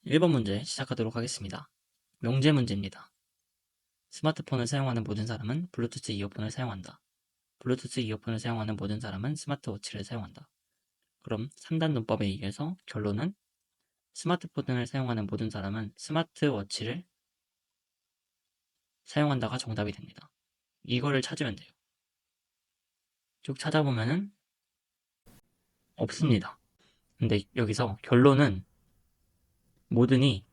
1번 문제 시작하도록 하겠습니다. 명제 문제입니다. 스마트폰을 사용하는 모든 사람은 블루투스 이어폰을 사용한다. 블루투스 이어폰을 사용하는 모든 사람은 스마트워치를 사용한다. 그럼 3단 논법에 의해서 결론은 스마트폰을 사용하는 모든 사람은 스마트워치를 사용한다가 정답이 됩니다. 이거를 찾으면 돼요. 쭉 찾아보면은 없습니다. 근데 여기서 결론은 모든이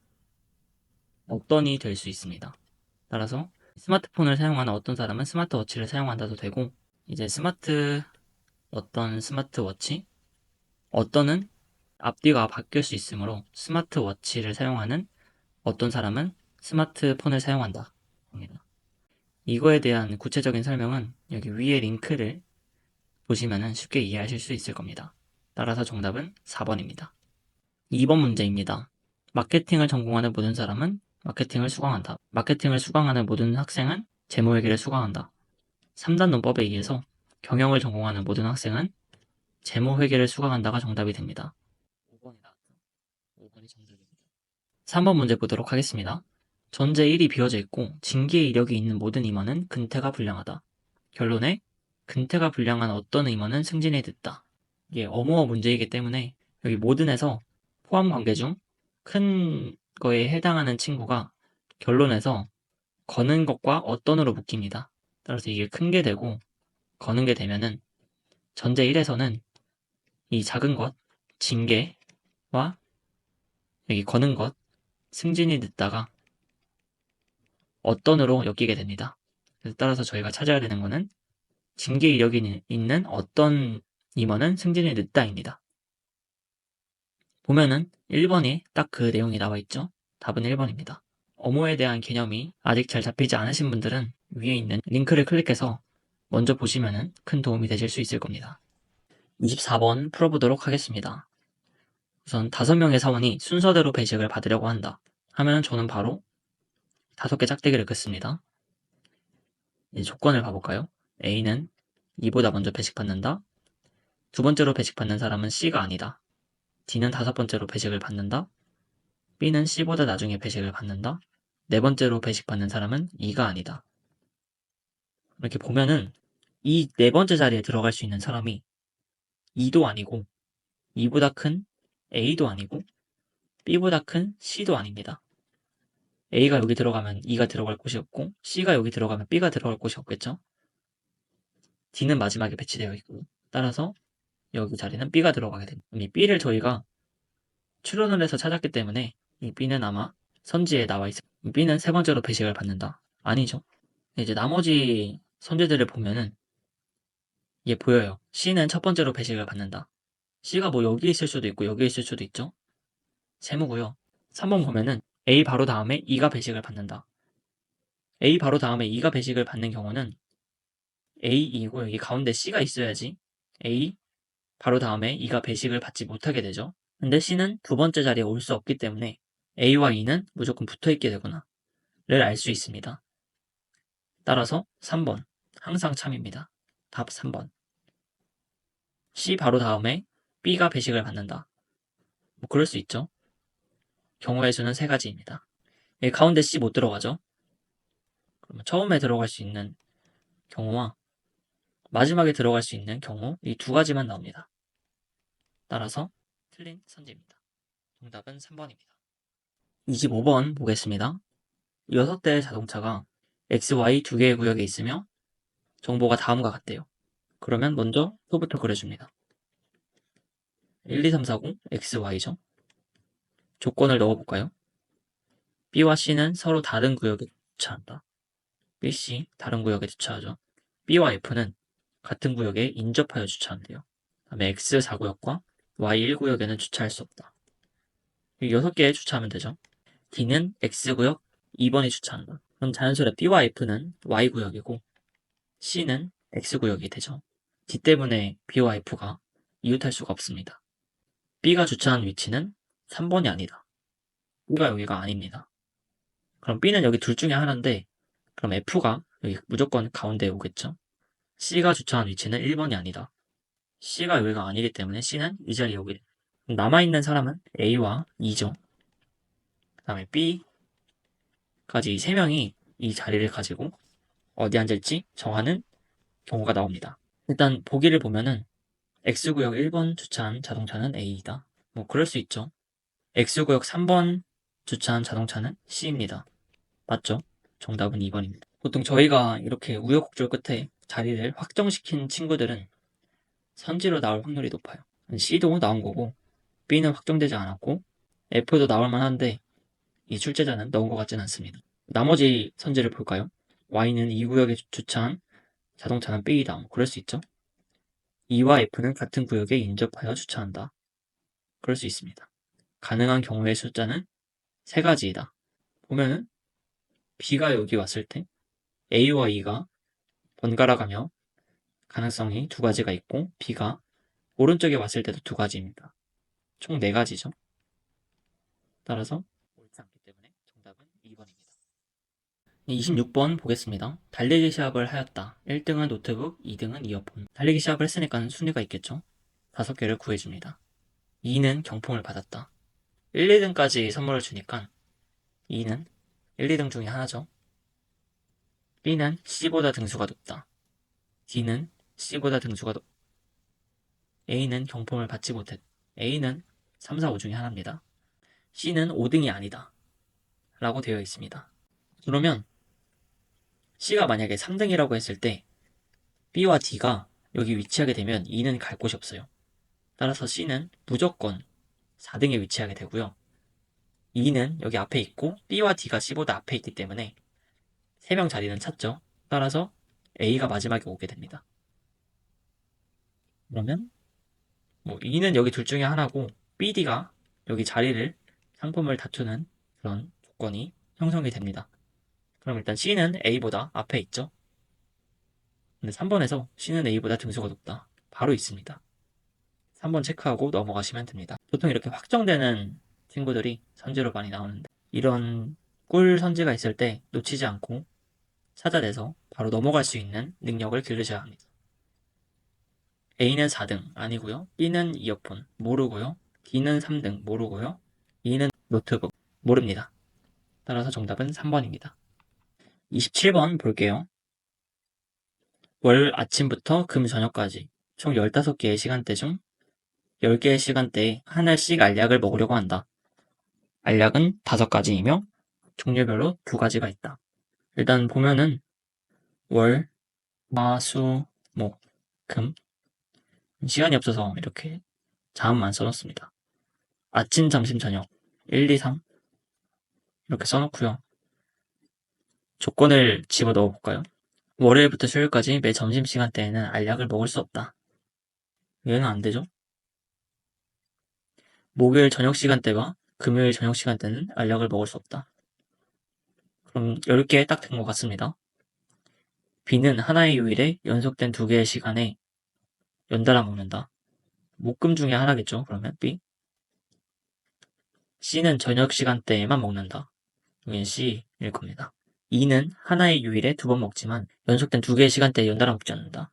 어떤이 될 수 있습니다. 따라서 스마트폰을 사용하는 어떤 사람은 스마트워치를 사용한다도 되고, 이제 스마트워치, 어떤은 앞뒤가 바뀔 수 있으므로 스마트워치를 사용하는 어떤 사람은 스마트폰을 사용한다. 이거에 대한 구체적인 설명은 여기 위에 링크를 보시면 쉽게 이해하실 수 있을 겁니다. 따라서 정답은 4번입니다. 2번 문제입니다. 마케팅을 전공하는 모든 사람은 마케팅을 수강한다. 마케팅을 수강하는 모든 학생은 재무회계를 수강한다. 3단 논법에 의해서 경영을 전공하는 모든 학생은 재무회계를 수강한다가 정답이 됩니다. 5번이 나왔죠. 5번이 정답입니다. 3번 문제 보도록 하겠습니다. 전제 1이 비어져 있고 징계의 이력이 있는 모든 임원은 근태가 불량하다. 결론에 근태가 불량한 어떤 임원은 승진에 듣다. 이게 어무어 문제이기 때문에 여기 모든에서 포함 관계 중 큰 거에 해당하는 친구가 결론에서 거는 것과 어떤으로 묶입니다. 따라서 이게 큰 게 되고 거는 게 되면은 전제 1에서는 이 작은 것, 징계와 여기 거는 것, 승진이 늦다가 어떤으로 엮이게 됩니다. 그래서 따라서 저희가 찾아야 되는 거는 징계 이력이 있는 어떤 임원은 승진이 늦다입니다. 보면은 1번이 딱 그 내용이 나와 있죠. 답은 1번입니다. 어모에 대한 개념이 아직 잘 잡히지 않으신 분들은 위에 있는 링크를 클릭해서 먼저 보시면은 큰 도움이 되실 수 있을 겁니다. 24번 풀어보도록 하겠습니다. 우선 5명의 사원이 순서대로 배식을 받으려고 한다. 하면 저는 바로 5개 짝대기를 긋습니다. 이제 조건을 봐볼까요? A는 E보다 먼저 배식받는다. 두 번째로 배식받는 사람은 C가 아니다. D는 5번째로 배식을 받는다. B는 C보다 나중에 배식을 받는다. 네 번째로 배식받는 사람은 E가 아니다. 이렇게 보면은 이 네 번째 자리에 들어갈 수 있는 사람이 E도 아니고 E보다 큰 A도 아니고 B보다 큰 C도 아닙니다. A가 여기 들어가면 E가 들어갈 곳이 없고 C가 여기 들어가면 B가 들어갈 곳이 없겠죠? D는 마지막에 배치되어 있고 따라서 여기 자리는 B가 들어가게 됩니다. 이 B를 저희가 추론을 해서 찾았기 때문에 이 B는 아마 선지에 나와 있어요. B는 세 번째로 배식을 받는다. 아니죠. 이제 나머지 선지들을 보면은 이게 보여요. C는 첫 번째로 배식을 받는다. C가 뭐 여기 있을 수도 있고 여기 있을 수도 있죠. 세모고요. 3번 보면은 A 바로 다음에 E가 배식을 받는다. A 바로 다음에 E가 배식을 받는 경우는 A이고 여기 가운데 C가 있어야지 A 바로 다음에 E가 배식을 받지 못하게 되죠. 근데 C는 두 번째 자리에 올 수 없기 때문에 A와 E는 무조건 붙어있게 되구나 를 알 수 있습니다. 따라서 3번 항상 참입니다. 답 3번. C 바로 다음에 B가 배식을 받는다. 뭐 그럴 수 있죠. 경우의 수는 3가지입니다. 여기 가운데 C 못 들어가죠. 그러면 처음에 들어갈 수 있는 경우와 마지막에 들어갈 수 있는 경우 이 2가지만 나옵니다. 따라서 틀린 선지입니다. 정답은 3번입니다. 25번 보겠습니다. 6대의 자동차가 X, Y 2개의 구역에 있으며 정보가 다음과 같대요. 그러면 먼저 표부터 그려줍니다. 1, 2, 3, 4, 0, X, Y죠. 조건을 넣어볼까요? B와 C는 서로 다른 구역에 주차한다. B, C 다른 구역에 주차하죠. B와 F는 같은 구역에 인접하여 주차한대요. 다음에 X 4구역과 Y 1구역에는 주차할 수 없다. 6개에 주차하면 되죠. D는 X구역 2번에 주차한다. 그럼 자연스레 B와 F는 Y구역이고 C는 X구역이 되죠. D 때문에 B와 F가 이웃할 수가 없습니다. B가 주차한 위치는 3번이 아니다. B가 여기가 아닙니다. 그럼 B는 여기 둘 중에 하나인데 그럼 F가 여기 무조건 가운데에 오겠죠. C가 주차한 위치는 1번이 아니다. C가 여기가 아니기 때문에 C는 이 자리에 오게 됩니다. 남아있는 사람은 A와 E죠. 다음에 B까지 3명이 이 자리를 가지고 어디 앉을지 정하는 경우가 나옵니다. 일단 보기를 보면은 X구역 1번 주차한 자동차는 A이다. 뭐 그럴 수 있죠. X구역 3번 주차한 자동차는 C입니다. 맞죠? 정답은 2번입니다. 보통 저희가 이렇게 우여곡절 끝에 자리를 확정시킨 친구들은 선지로 나올 확률이 높아요. C도 나온 거고 B는 확정되지 않았고 F도 나올 만한데 이 출제자는 넣은 것 같지는 않습니다. 나머지 선지를 볼까요? Y는 2구역에 주차한 자동차는 B이다. 뭐 그럴 수 있죠. E와 F는 같은 구역에 인접하여 주차한다. 그럴 수 있습니다. 가능한 경우의 숫자는 3가지이다. 보면은 B가 여기 왔을 때 A와 E가 번갈아 가며 가능성이 2가지가 있고 B가 오른쪽에 왔을 때도 2가지입니다. 총 4가지죠. 따라서 옳지 않기 때문에 정답은 2번입니다. 26번 보겠습니다. 달리기 시합을 하였다. 1등은 노트북, 2등은 이어폰. 달리기 시합을 했으니까 순위가 있겠죠. 5개를 구해줍니다. 2는 경품을 받았다. 1, 2등까지 선물을 주니까 2는 1, 2등 중에 하나죠. B는 C보다 등수가 높다. D는 C보다 등수가 높다. A는 경품을 받지 못했다. A는 3, 4, 5 중에 하나입니다. C는 5등이 아니다. 라고 되어 있습니다. 그러면 C가 만약에 3등이라고 했을 때 B와 D가 여기 위치하게 되면 E는 갈 곳이 없어요. 따라서 C는 무조건 4등에 위치하게 되고요. E는 여기 앞에 있고 B와 D가 C보다 앞에 있기 때문에 3명 자리는 찼죠. 따라서 A가 마지막에 오게 됩니다. 그러면 뭐 E는 여기 둘 중에 하나고 B, D가 여기 자리를 상품을 다투는 그런 조건이 형성이 됩니다. 그럼 일단 C는 A보다 앞에 있죠. 근데 3번에서 C는 A보다 등수가 높다. 바로 있습니다. 3번 체크하고 넘어가시면 됩니다. 보통 이렇게 확정되는 친구들이 선지로 많이 나오는데 이런 꿀 선지가 있을 때 놓치지 않고 찾아내서 바로 넘어갈 수 있는 능력을 기르셔야 합니다. A는 4등 아니고요. B는 이어폰 모르고요. D는 3등 모르고요. E는 노트북 모릅니다. 따라서 정답은 3번입니다. 27번 볼게요. 월 아침부터 금 저녁까지 총 15개의 시간대 중 10개의 시간대에 하나씩 알약을 먹으려고 한다. 알약은 5가지이며 종류별로 2가지가 있다. 일단 보면은 월, 화, 수, 목, 금 시간이 없어서 이렇게 자음만 써놓습니다. 아침, 점심, 저녁 1, 2, 3 이렇게 써놓고요. 조건을 집어넣어 볼까요? 월요일부터 수요일까지 매 점심시간대에는 알약을 먹을 수 없다. 얘는 안 되죠? 목요일 저녁 시간대와 금요일 저녁 시간대는 알약을 먹을 수 없다. 그럼 10개 딱 된 것 같습니다. B는 하나의 요일에 연속된 2개의 시간에 연달아 먹는다. 목금 중에 하나겠죠, 그러면 B. C는 저녁 시간대에만 먹는다. 여긴 C일 겁니다. E는 하나의 요일에 2번 먹지만 연속된 2개의 시간대에 연달아 먹지 않는다.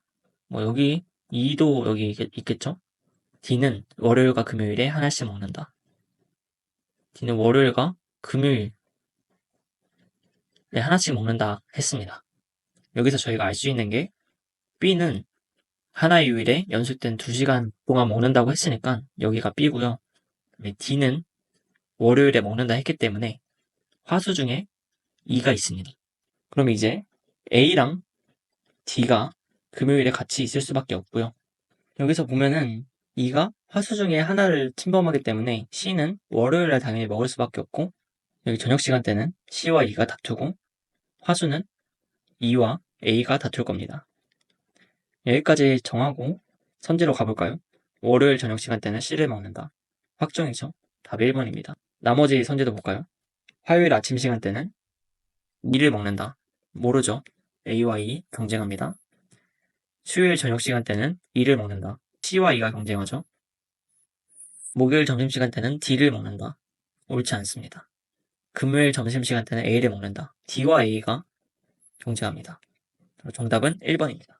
뭐 여기 E도 여기 있겠죠? D는 월요일과 금요일에 하나씩 먹는다. D는 월요일과 금요일에 하나씩 먹는다 했습니다. 여기서 저희가 알 수 있는 게 B는 하나의 요일에 연속된 2시간 동안 먹는다고 했으니까 여기가 B고요. D는 월요일에 먹는다 했기 때문에 화수 중에 E가 있습니다. 그럼 이제 A랑 D가 금요일에 같이 있을 수밖에 없고요. 여기서 보면은 E가 화수 중에 하나를 침범하기 때문에 C는 월요일에 당연히 먹을 수밖에 없고 여기 저녁 시간대는 C와 E가 다투고 화수는 E와 A가 다툴 겁니다. 여기까지 정하고 선지로 가볼까요? 월요일 저녁 시간대는 C를 먹는다. 확정이죠. 답 1번입니다. 나머지 선지도 볼까요? 화요일 아침 시간대는 E를 먹는다. 모르죠. A와 E 경쟁합니다. 수요일 저녁 시간대는 E를 먹는다. C와 E가 경쟁하죠. 목요일 점심시간대는 D를 먹는다. 옳지 않습니다. 금요일 점심시간대는 A를 먹는다. D와 A가 경쟁합니다. 정답은 1번입니다.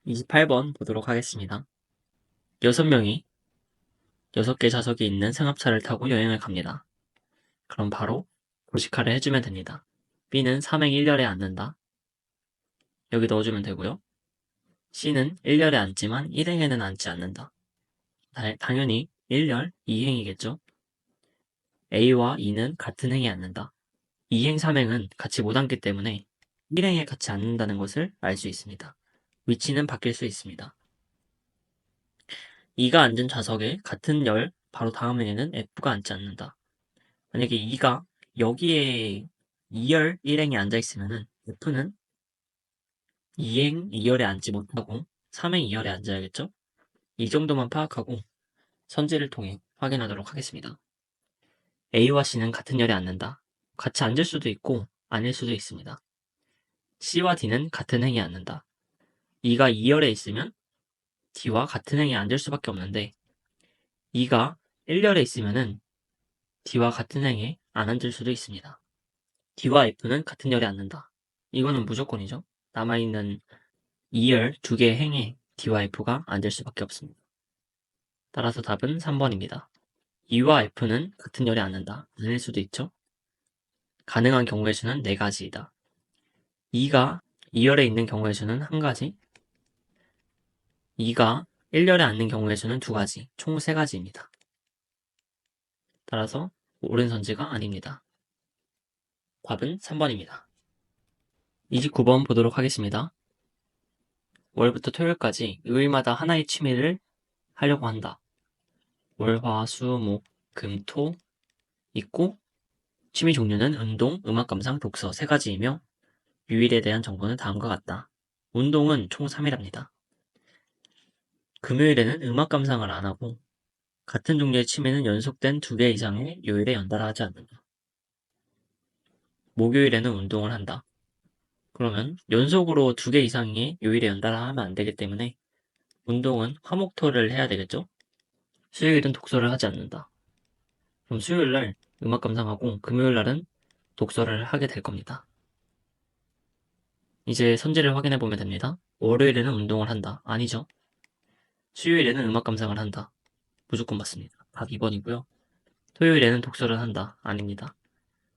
28번 보도록 하겠습니다. 6명이 6개 좌석이 있는 승합차를 타고 여행을 갑니다. 그럼 바로 도식화를 해주면 됩니다. B는 삼행 1열에 앉는다. 여기 넣어주면 되고요. C는 1열에 앉지만 1행에는 앉지 않는다. 당연히 1열, 2행이겠죠? A와 E는 같은 행에 앉는다. 2행, 3행은 같이 못 앉기 때문에 1행에 같이 앉는다는 것을 알 수 있습니다. 위치는 바뀔 수 있습니다. E가 앉은 좌석에 같은 열 바로 다음 행에는 F가 앉지 않는다. 만약에 E가 여기에 2열 1행에 앉아있으면 F는 2행 2열에 앉지 못하고 3행 2열에 앉아야겠죠? 이 정도만 파악하고 선지를 통해 확인하도록 하겠습니다. A와 C는 같은 열에 앉는다. 같이 앉을 수도 있고 아닐 수도 있습니다. C와 D는 같은 행에 앉는다. E가 2열에 있으면 D와 같은 행에 앉을 수밖에 없는데 E가 1열에 있으면 D와 같은 행에 안 앉을 수도 있습니다. D와 F는 같은 열에 앉는다. 이거는 무조건이죠. 남아있는 2열 두 개의 행에 D와 F가 앉을 수밖에 없습니다. 따라서 답은 3번입니다. E와 F는 같은 열에 앉는다. 아닐 수도 있죠. 가능한 경우의 수는 4가지이다. E가 2열에 있는 경우의 수는 1가지, E가 1열에 앉는 경우의 수는 2가지, 총 3가지입니다. 따라서 옳은 선지가 아닙니다. 답은 3번입니다. 29번 보도록 하겠습니다. 월부터 토요일까지 요일마다 하나의 취미를 하려고 한다. 월, 화, 수, 목, 금, 토 있고 취미 종류는 운동, 음악 감상, 독서 3가지이며 유일에 대한 정보는 다음과 같다. 운동은 총 3일합니다. 금요일에는 음악 감상을 안 하고 같은 종류의 취미는 연속된 2개 이상의 요일에 연달아 하지 않는다. 목요일에는 운동을 한다. 그러면 연속으로 2개 이상의 요일에 연달아 하면 안 되기 때문에 운동은 화목토를 해야 되겠죠? 수요일은 독서를 하지 않는다. 그럼 수요일날 음악 감상하고 금요일날은 독서를 하게 될 겁니다. 이제 선지를 확인해 보면 됩니다. 월요일에는 운동을 한다. 아니죠. 수요일에는 음악 감상을 한다. 무조건 맞습니다. 답 2번이고요. 토요일에는 독서를 한다. 아닙니다.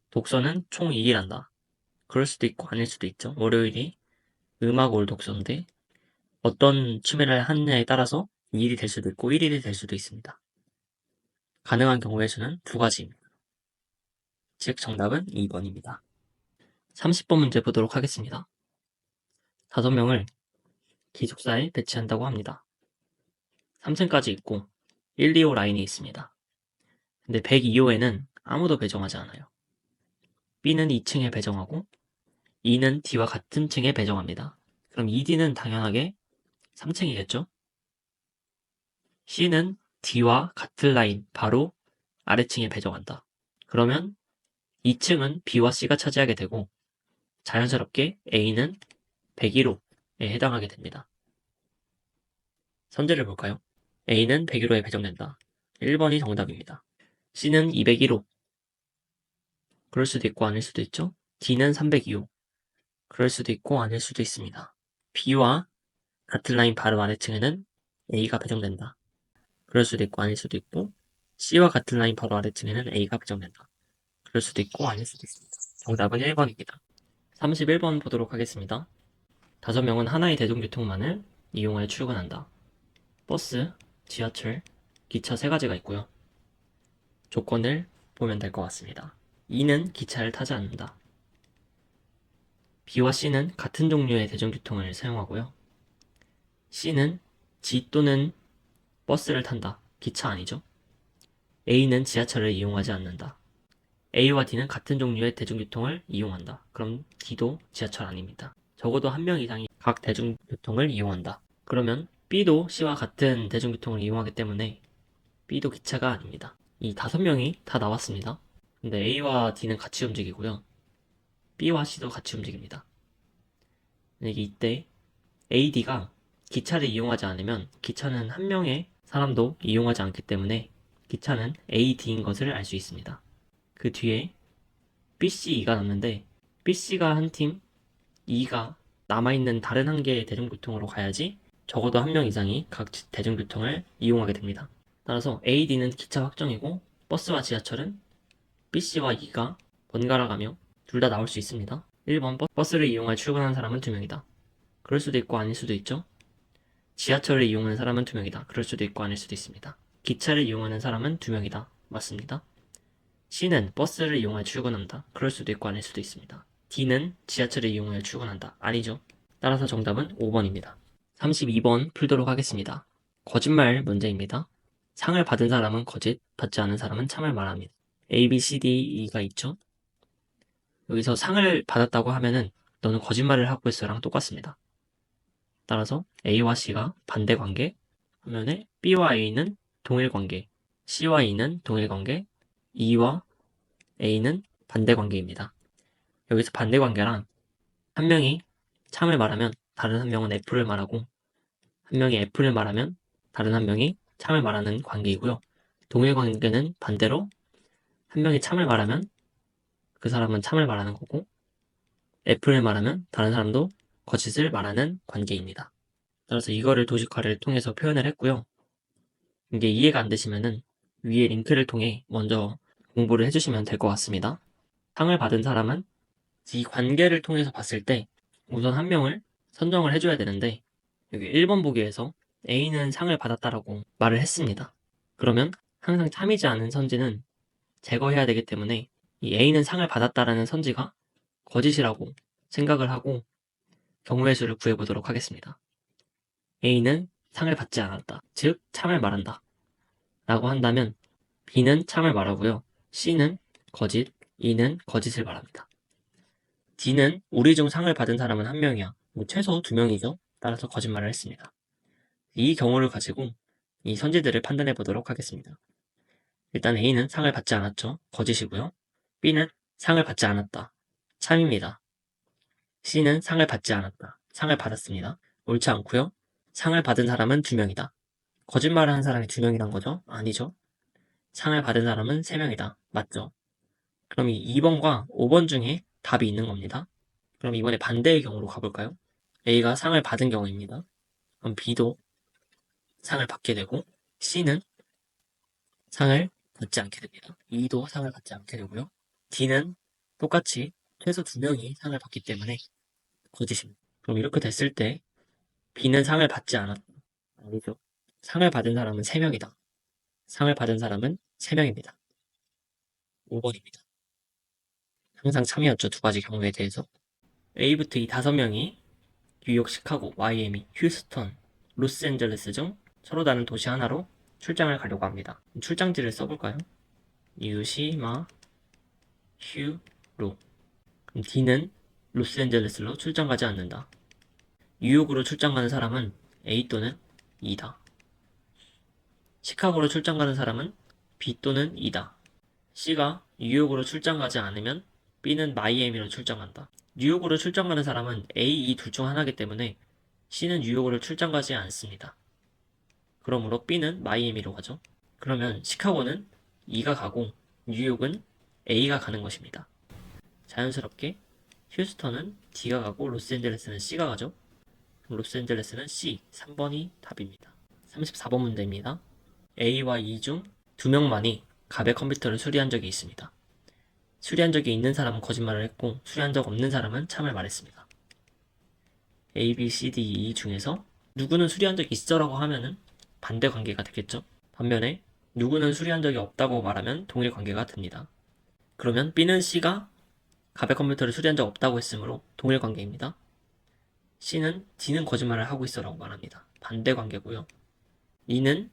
독서는 총 2일 한다. 그럴 수도 있고 아닐 수도 있죠. 월요일이 음악 올 독서인데 어떤 취미를 하느냐에 따라서 2일이 될 수도 있고 1일이 될 수도 있습니다. 가능한 경우의 수는 2가지입니다. 즉 정답은 2번입니다. 30번 문제 보도록 하겠습니다. 5명을 기숙사에 배치한다고 합니다. 3층까지 있고 1, 2호 라인이 있습니다. 근데 102호에는 아무도 배정하지 않아요. B는 2층에 배정하고 E는 D와 같은 층에 배정합니다. 그럼 ED는 당연하게 3층이겠죠? C는 D와 같은 라인 바로 아래층에 배정한다. 그러면 2층은 B와 C가 차지하게 되고 자연스럽게 A는 101호에 해당하게 됩니다. 선제를 볼까요? A는 101호에 배정된다. 1번이 정답입니다. C는 201호. 그럴 수도 있고 아닐 수도 있죠? D는 302호. 그럴 수도 있고 아닐 수도 있습니다. B와 같은 라인 바로 아래층에는 A가 배정된다. 그럴 수도 있고 아닐 수도 있고 C와 같은 라인 바로 아래층에는 A가 배정된다. 그럴 수도 있고 아닐 수도 있습니다. 정답은 1번입니다. 31번 보도록 하겠습니다. 5명은 하나의 대중교통만을 이용하여 출근한다. 버스, 지하철, 기차 3가지가 있고요. 조건을 보면 될 것 같습니다. E는 기차를 타지 않는다. B와 C는 같은 종류의 대중교통을 사용하고요. C는 지 또는 버스를 탄다. 기차 아니죠? A는 지하철을 이용하지 않는다. A와 D는 같은 종류의 대중교통을 이용한다. 그럼 D도 지하철 아닙니다. 적어도 한 명 이상이 각 대중교통을 이용한다. 그러면 B도 C와 같은 대중교통을 이용하기 때문에 B도 기차가 아닙니다. 이 5명이 다 나왔습니다. 근데 A와 D는 같이 움직이고요. B와 C도 같이 움직입니다. 만약에 이때 A, D가 기차를 이용하지 않으면 기차는 한 명의 사람도 이용하지 않기 때문에 기차는 A, D인 것을 알 수 있습니다. 그 뒤에 B, C, E가 남는데 B, C가 한 팀, E가 남아있는 다른 한 개의 대중교통으로 가야지 적어도 한 명 이상이 각 대중교통을 이용하게 됩니다. 따라서 A, D는 기차 확정이고 버스와 지하철은 B씨와 E가 번갈아 가며 둘 다 나올 수 있습니다. 1번 버스를 이용해 출근하는 사람은 2명이다. 그럴 수도 있고 아닐 수도 있죠. 지하철을 이용하는 사람은 2명이다. 그럴 수도 있고 아닐 수도 있습니다. 기차를 이용하는 사람은 2명이다. 맞습니다. C는 버스를 이용해 출근한다. 그럴 수도 있고 아닐 수도 있습니다. D는 지하철을 이용해 출근한다. 아니죠. 따라서 정답은 5번입니다. 32번 풀도록 하겠습니다. 거짓말 문제입니다. 상을 받은 사람은 거짓, 받지 않은 사람은 참을 말합니다. A, B, C, D, E가 있죠. 여기서 상을 받았다고 하면은 너는 거짓말을 하고 있어랑 똑같습니다. 따라서 A와 C가 반대 관계, 화면에 B와 A는 동일 관계, C와 E는 동일 관계, E와 A는 반대 관계입니다. 여기서 반대 관계란 한 명이 참을 말하면 다른 한 명은 F를 말하고 한 명이 F를 말하면 다른 한 명이 참을 말하는 관계이고요. 동일 관계는 반대로 한 명이 참을 말하면 그 사람은 참을 말하는 거고 F를 말하면 다른 사람도 거짓을 말하는 관계입니다. 따라서 이거를 도식화를 통해서 표현을 했고요. 이게 이해가 안 되시면은 위에 링크를 통해 먼저 공부를 해주시면 될 것 같습니다. 상을 받은 사람은 이 관계를 통해서 봤을 때 우선 한 명을 선정을 해줘야 되는데 여기 1번 보기에서 A는 상을 받았다라고 말을 했습니다. 그러면 항상 참이지 않은 선지는 제거해야 되기 때문에 이 A는 상을 받았다라는 선지가 거짓이라고 생각을 하고 경우의 수를 구해보도록 하겠습니다. A는 상을 받지 않았다. 즉 참을 말한다. 라고 한다면 B는 참을 말하고요. C는 거짓, E는 거짓을 말합니다. D는 우리 중 상을 받은 사람은 한 명이야. 최소 2명이죠. 따라서 거짓말을 했습니다. 이 경우를 가지고 이 선지들을 판단해 보도록 하겠습니다. 일단 A는 상을 받지 않았죠. 거짓이고요. B는 상을 받지 않았다. 참입니다. C는 상을 받지 않았다. 상을 받았습니다. 옳지 않고요. 상을 받은 사람은 2명이다. 거짓말을 한 사람이 2명이란 거죠? 아니죠. 상을 받은 사람은 3명이다. 맞죠? 그럼 이 2번과 5번 중에 답이 있는 겁니다. 그럼 이번에 반대의 경우로 가볼까요? A가 상을 받은 경우입니다. 그럼 B도 상을 받게 되고 C는 상을 받지 않게 됩니다. E도 상을 받지 않게 되고요. D는 똑같이 최소 2명이 상을 받기 때문에 거짓입니다. 그럼 이렇게 됐을 때 B는 상을 받지 않았다. 아니죠. 상을 받은 사람은 3명이다. 상을 받은 사람은 3명입니다. 5번입니다. 항상 참이었죠. 두 가지 경우에 대해서. A부터 이 5명이 뉴욕, 시카고, 마이애미, 휴스턴, 로스앤젤레스 중 서로 다른 도시 하나로 출장을 가려고 합니다. 출장지를 써볼까요? 유시마, 휴로. 그럼 D는 로스앤젤레스로 출장 가지 않는다. 뉴욕으로 출장 가는 사람은 A 또는 E다. 시카고로 출장 가는 사람은 B 또는 E다. C가 뉴욕으로 출장 가지 않으면 B는 마이애미로 출장 간다. 뉴욕으로 출장 가는 사람은 A, E 둘 중 하나이기 때문에 C는 뉴욕으로 출장 가지 않습니다. 그러므로 B는 마이애미로 가죠. 그러면 시카고는 E가 가고 뉴욕은 A가 가는 것입니다. 자연스럽게 휴스턴은 D가 가고 로스앤젤레스는 C가 가죠. 로스앤젤레스는 C, 3번이 답입니다. 34번 문제입니다. A와 E 중 2명만이 갑의 컴퓨터를 수리한 적이 있습니다. 수리한 적이 있는 사람은 거짓말을 했고 수리한 적 없는 사람은 참을 말했습니다. A, B, C, D, E 중에서 누구는 수리한 적이 있어라고 하면은 반대 관계가 되겠죠. 반면에 누구는 수리한 적이 없다고 말하면 동일 관계가 됩니다. 그러면 B는 C가 갑의 컴퓨터를 수리한 적 없다고 했으므로 동일 관계입니다. C는 D는 거짓말을 하고 있어라고 말합니다. 반대 관계고요. A는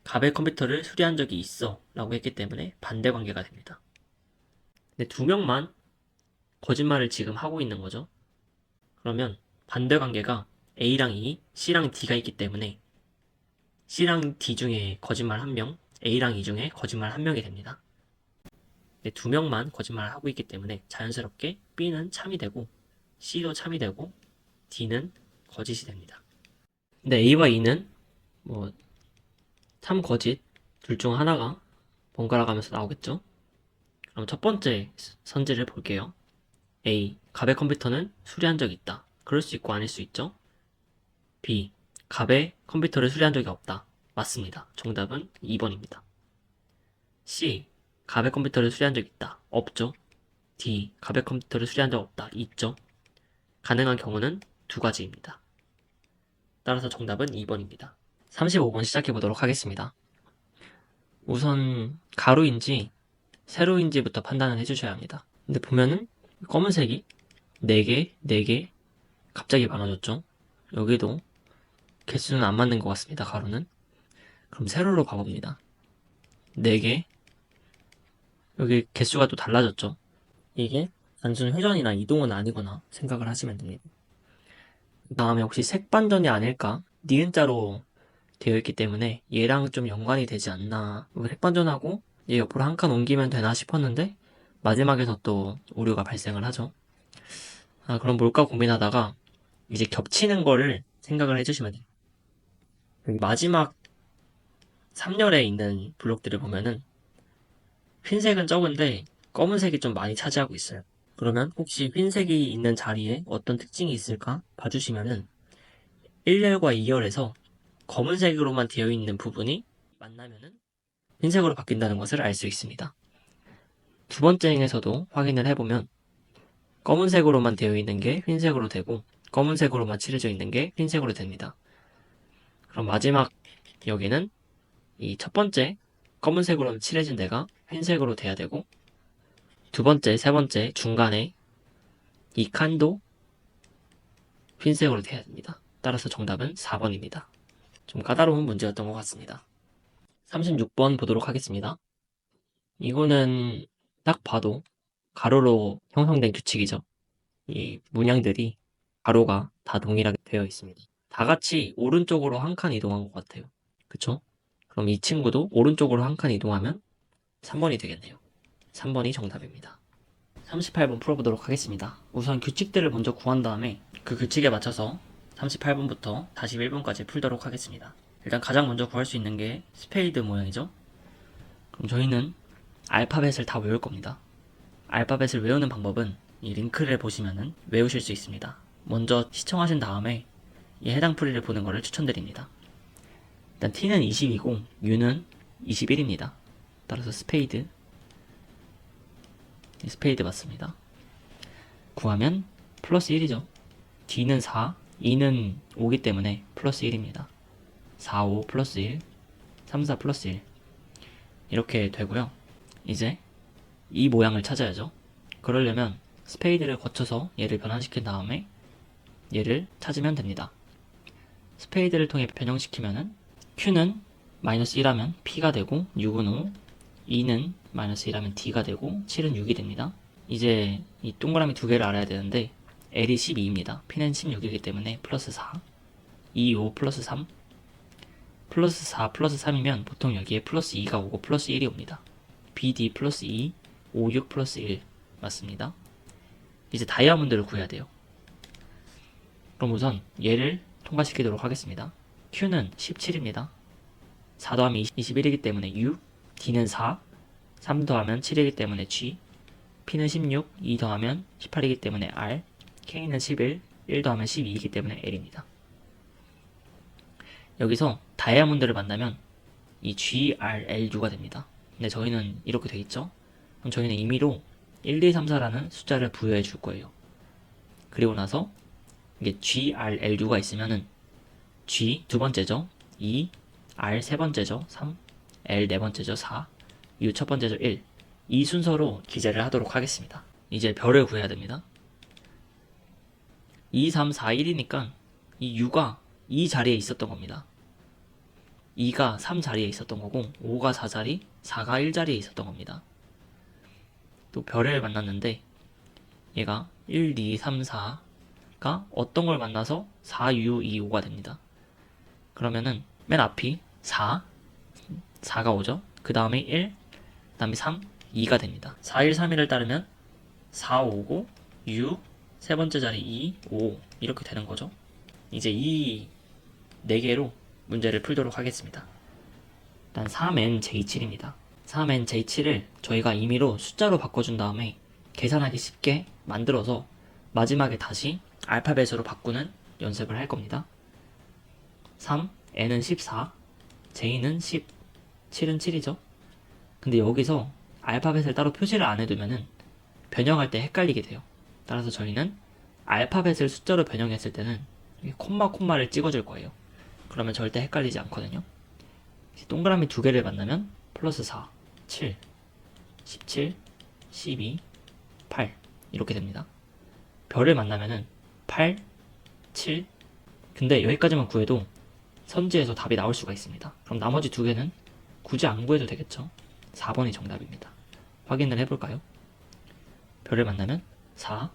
갑의 컴퓨터를 수리한 적이 있어 라고 했기 때문에 반대 관계가 됩니다. 근데 2명만 거짓말을 지금 하고 있는 거죠. 그러면 반대 관계가 A랑 E, C랑 D가 있기 때문에 C랑 D 중에 거짓말 1명, A랑 E 중에 거짓말 1명이 됩니다. 근데 2명만 거짓말을 하고 있기 때문에 자연스럽게 B는 참이 되고 C도 참이 되고 D는 거짓이 됩니다. 근데 A와 E는 참 거짓 둘 중 하나가 번갈아 가면서 나오겠죠? 그럼 첫 번째 선지를 볼게요. A. 갑의 컴퓨터는 수리한 적이 있다. 그럴 수 있고 아닐 수 있죠? B. 갑의 컴퓨터를 수리한 적이 없다. 맞습니다. 정답은 2번입니다. C. 가백 컴퓨터를 수리한 적 있다. 없죠. D. 가백 컴퓨터를 수리한 적 없다. 있죠. 가능한 경우는 두 가지입니다. 따라서 정답은 2번입니다. 35번 시작해 보도록 하겠습니다. 우선 가로인지 세로인지부터 판단을 해주셔야 합니다. 근데 보면은 검은색이 4개, 4개 갑자기 많아졌죠. 여기도 개수는 안 맞는 것 같습니다. 가로는. 그럼 세로로 가봅니다. 4개. 여기 개수가 또 달라졌죠. 이게 단순 회전이나 이동은 아니거나 생각을 하시면 됩니다. 그 다음에 혹시 색반전이 아닐까? 니은자로 되어 있기 때문에 얘랑 좀 연관이 되지 않나. 색반전하고 얘 옆으로 한 칸 옮기면 되나 싶었는데 마지막에서 또 오류가 발생을 하죠. 그럼 뭘까 고민하다가 이제 겹치는 거를 생각을 해주시면 돼요. 여기 마지막 3열에 있는 블록들을 보면은 흰색은 적은데 검은색이 좀 많이 차지하고 있어요. 그러면 혹시 흰색이 있는 자리에 어떤 특징이 있을까 봐주시면은 1열과 2열에서 검은색으로만 되어 있는 부분이 만나면은 흰색으로 바뀐다는 것을 알 수 있습니다. 두 번째 행에서도 확인을 해보면 검은색으로만 되어 있는 게 흰색으로 되고 검은색으로만 칠해져 있는 게 흰색으로 됩니다. 그럼 마지막 여기는 이 첫 번째 검은색으로 칠해진 데가 흰색으로 돼야 되고 두 번째, 세 번째 중간에 이 칸도 흰색으로 돼야 됩니다. 따라서 정답은 4번입니다. 좀 까다로운 문제였던 것 같습니다. 36번 보도록 하겠습니다. 이거는 딱 봐도 가로로 형성된 규칙이죠. 이 문양들이 가로가 다 동일하게 되어 있습니다. 다 같이 오른쪽으로 한 칸 이동한 것 같아요. 그쵸? 그럼 이 친구도 오른쪽으로 한 칸 이동하면 3번이 되겠네요. 3번이 정답입니다. 38번 풀어보도록 하겠습니다. 우선 규칙들을 먼저 구한 다음에 그 규칙에 맞춰서 38번부터 41번까지 풀도록 하겠습니다. 일단 가장 먼저 구할 수 있는 게 스페이드 모양이죠. 그럼 저희는 알파벳을 다 외울 겁니다. 알파벳을 외우는 방법은 이 링크를 보시면은 외우실 수 있습니다. 먼저 시청하신 다음에 이 해당 풀이를 보는 것을 추천드립니다. 일단 T는 20이고 U는 21입니다. 따라서 스페이드 맞습니다. 구하면 플러스 1이죠. D는 4, E는 5기 때문에 플러스 1입니다. 4, 5 플러스 1, 3, 4 플러스 1 이렇게 되고요. 이제 이 모양을 찾아야죠. 그러려면 스페이드를 거쳐서 얘를 변환시킨 다음에 얘를 찾으면 됩니다. 스페이드를 통해 변형시키면은 Q는 마이너스 1하면 P가 되고 6은 5, E는 마이너스 1하면 D가 되고 7은 6이 됩니다. 이제 이 동그라미 두 개를 알아야 되는데 L이 12입니다. P는 16이기 때문에 플러스 4, 2, 5 플러스 3 플러스 4 플러스 3이면 보통 여기에 플러스 2가 오고 플러스 1이 옵니다. BD 플러스 2, 5, 6 플러스 1 맞습니다. 이제 다이아몬드를 구해야 돼요. 그럼 우선 얘를 통과시키도록 하겠습니다. Q는 17입니다. 4 더하면 21이기 때문에 U, D는 4, 3 더하면 7이기 때문에 G, P는 16, 2 더하면 18이기 때문에 R, K는 11, 1 더하면 12이기 때문에 L입니다. 여기서 다이아몬드를 만나면 이 G, R, L, U가 됩니다. 근데 저희는 이렇게 돼 있죠? 그럼 저희는 임의로 1, 2, 3, 4라는 숫자를 부여해 줄 거예요. 그리고 나서 이게 G, R, L, U가 있으면은 G 두 번째죠. 2, R 세 번째죠. 3, L 네 번째죠. 4, U 첫 번째죠. 1. 이 순서로 기재를 하도록 하겠습니다. 이제 별을 구해야 됩니다. 2, 3, 4, 1이니까 이 U가 이 자리에 있었던 겁니다. 2가 3 자리에 있었던 거고 5가 4 자리, 4가 1 자리에 있었던 겁니다. 또 별을 만났는데 얘가 1, 2, 3, 4가 어떤 걸 만나서 4, U, 2, 5가 됩니다. 그러면은 맨 앞이 4가 오죠. 그 다음에 1, 그 다음에 3, 2가 됩니다. 4, 1, 3, 1을 따르면 4, 5고 6, 세 번째 자리 2, 5 이렇게 되는 거죠. 이제 이 4개로 문제를 풀도록 하겠습니다. 일단 3nj7입니다. 3nj7을 저희가 임의로 숫자로 바꿔준 다음에 계산하기 쉽게 만들어서 마지막에 다시 알파벳으로 바꾸는 연습을 할 겁니다. 3, n은 14, j는 10, 7은 7이죠. 근데 여기서 알파벳을 따로 표시를 안 해두면은 변형할 때 헷갈리게 돼요. 따라서 저희는 알파벳을 숫자로 변형했을 때는 콤마를 찍어줄 거예요. 그러면 절대 헷갈리지 않거든요. 동그라미 두 개를 만나면 플러스 4, 7, 17, 12, 8 이렇게 됩니다. 별을 만나면은 8, 7 근데 여기까지만 구해도 선지에서 답이 나올 수가 있습니다. 그럼 나머지 두 개는 굳이 안 구해도 되겠죠? 4번이 정답입니다. 확인을 해볼까요? 별을 만나면 4,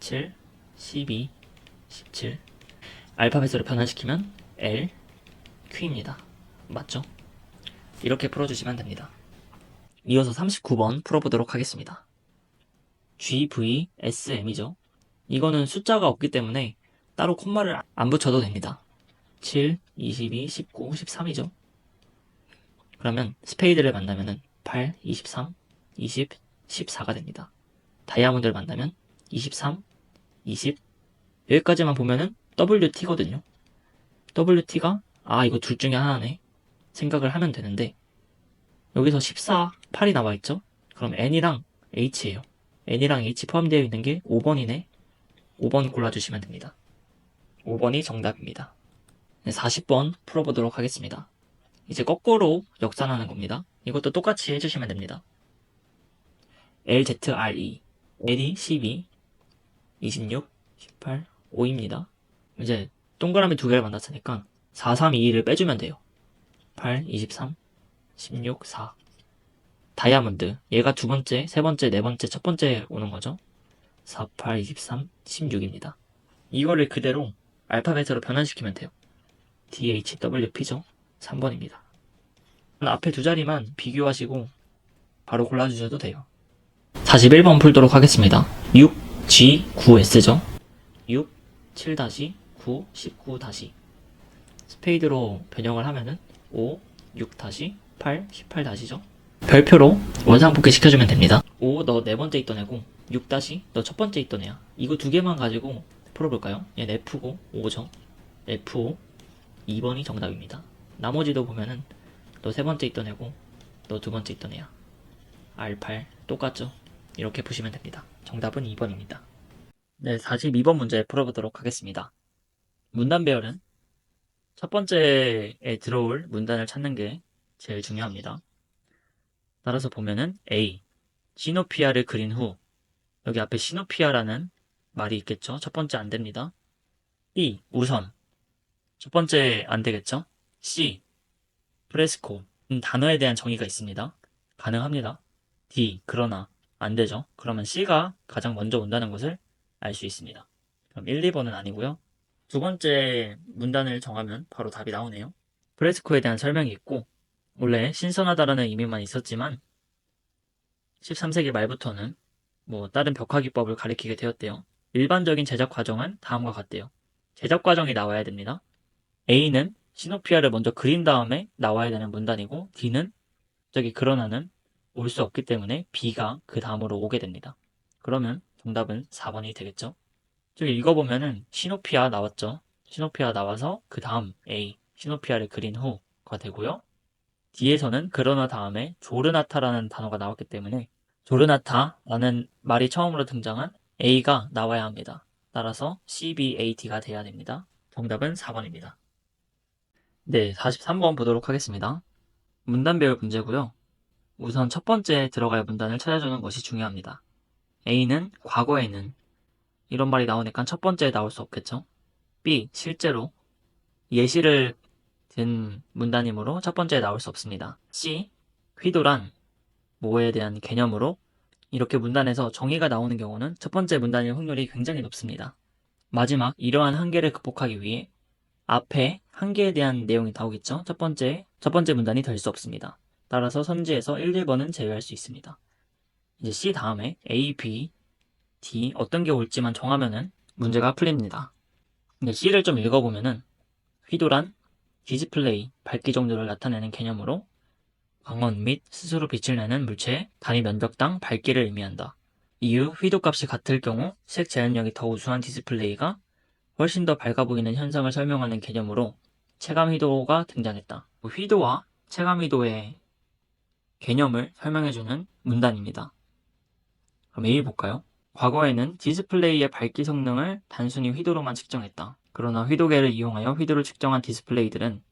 7, 12, 17 알파벳으로 변환시키면 L, Q입니다. 맞죠? 이렇게 풀어주시면 됩니다. 이어서 39번 풀어보도록 하겠습니다. GVSM이죠. 이거는 숫자가 없기 때문에 따로 콤마를 안 붙여도 됩니다. 7, 22, 19, 13이죠. 그러면 스페이드를 만나면 8, 23, 20, 14가 됩니다. 다이아몬드를 만나면 23, 20 여기까지만 보면은 WT거든요. WT가 이거 둘 중에 하나네 생각을 하면 되는데 여기서 14, 8이 나와있죠? 그럼 N이랑 H예요. N이랑 H 포함되어 있는 게 5번이네. 5번 골라주시면 됩니다. 5번이 정답입니다. 40번 풀어보도록 하겠습니다. 이제 거꾸로 역산하는 겁니다. 이것도 똑같이 해주시면 됩니다. LZRE L이 12, 26, 18, 5입니다. 이제 동그라미 두 개를 만났으니까 4, 3, 2, 1을 빼주면 돼요. 8, 23, 16, 4 다이아몬드 얘가 두 번째, 세 번째, 네 번째, 첫 번째 오는 거죠. 4, 8, 23, 16입니다. 이거를 그대로 알파벳으로 변환시키면 돼요. DHWP죠. 3번입니다. 앞에 두 자리만 비교하시고 바로 골라주셔도 돼요. 41번 풀도록 하겠습니다. 6, G, 9S죠. 6, 7-9, 19- 스페이드로 변형을 하면은 5, 6-8, 18-죠. 별표로 원상복귀 시켜주면 됩니다. 5 너 네 번째 있던 애고 6- 너 첫 번째 있던 애야. 이거 두 개만 가지고 풀어볼까요? 얘는 F고 5죠. F5 2번이 정답입니다. 나머지도 보면은 너 세 번째 있던 애고 너 두 번째 있던 애야. R8 똑같죠? 이렇게 보시면 됩니다. 정답은 2번입니다. 네, 42번 문제 풀어보도록 하겠습니다. 문단 배열은 첫 번째에 들어올 문단을 찾는 게 제일 중요합니다. 따라서 보면은 A, 시노피아를 그린 후 여기 앞에 시노피아라는 말이 있겠죠? 첫 번째 안 됩니다. B, 우선 첫 번째 안 되겠죠? C, 프레스코 단어에 대한 정의가 있습니다. 가능합니다. D, 그러나 안 되죠. 그러면 C가 가장 먼저 온다는 것을 알 수 있습니다. 그럼 1, 2번은 아니고요. 두 번째 문단을 정하면 바로 답이 나오네요. 프레스코에 대한 설명이 있고 원래 신선하다라는 의미만 있었지만 13세기 말부터는 다른 벽화 기법을 가리키게 되었대요. 일반적인 제작 과정은 다음과 같대요. 제작 과정이 나와야 됩니다. A는 시노피아를 먼저 그린 다음에 나와야 되는 문단이고 D는 저기 그러나는 올 수 없기 때문에 B가 그 다음으로 오게 됩니다. 그러면 정답은 4번이 되겠죠. 저기 읽어보면은 시노피아 나왔죠. 시노피아 나와서 그 다음 A, 시노피아를 그린 후가 되고요. 뒤에서는 그러나 다음에 조르나타라는 단어가 나왔기 때문에 조르나타라는 말이 처음으로 등장한 A가 나와야 합니다. 따라서 CBAT가 돼야 됩니다. 정답은 4번입니다. 네, 43번 보도록 하겠습니다. 문단 배열 문제고요. 우선 첫 번째 들어갈 문단을 찾아주는 것이 중요합니다. A는 과거에는 이런 말이 나오니까 첫 번째에 나올 수 없겠죠. B, 실제로 예시를 든 문단이므로 첫 번째에 나올 수 없습니다. C, 휘도란 뭐에 대한 개념으로 이렇게 문단에서 정의가 나오는 경우는 첫 번째 문단일 확률이 굉장히 높습니다. 마지막 이러한 한계를 극복하기 위해 앞에 한계에 대한 내용이 나오겠죠. 첫 번째 문단이 될 수 없습니다. 따라서 선지에서 1, 2번은 제외할 수 있습니다. 이제 C 다음에 A, B, D 어떤 게 올지만 정하면은 문제가 풀립니다. 근데 C를 좀 읽어보면은 휘도란, 디스플레이, 밝기 정도를 나타내는 개념으로 광원 및 스스로 빛을 내는 물체의 단위 면적당 밝기를 의미한다. 이후 휘도값이 같을 경우 색 제한력이 더 우수한 디스플레이가 훨씬 더 밝아 보이는 현상을 설명하는 개념으로 체감 휘도가 등장했다. 휘도와 체감 휘도의 개념을 설명해주는 문단입니다. 그럼 A 볼까요? 과거에는 디스플레이의 밝기 성능을 단순히 휘도로만 측정했다. 그러나 휘도계를 이용하여 휘도를 측정한 디스플레이들은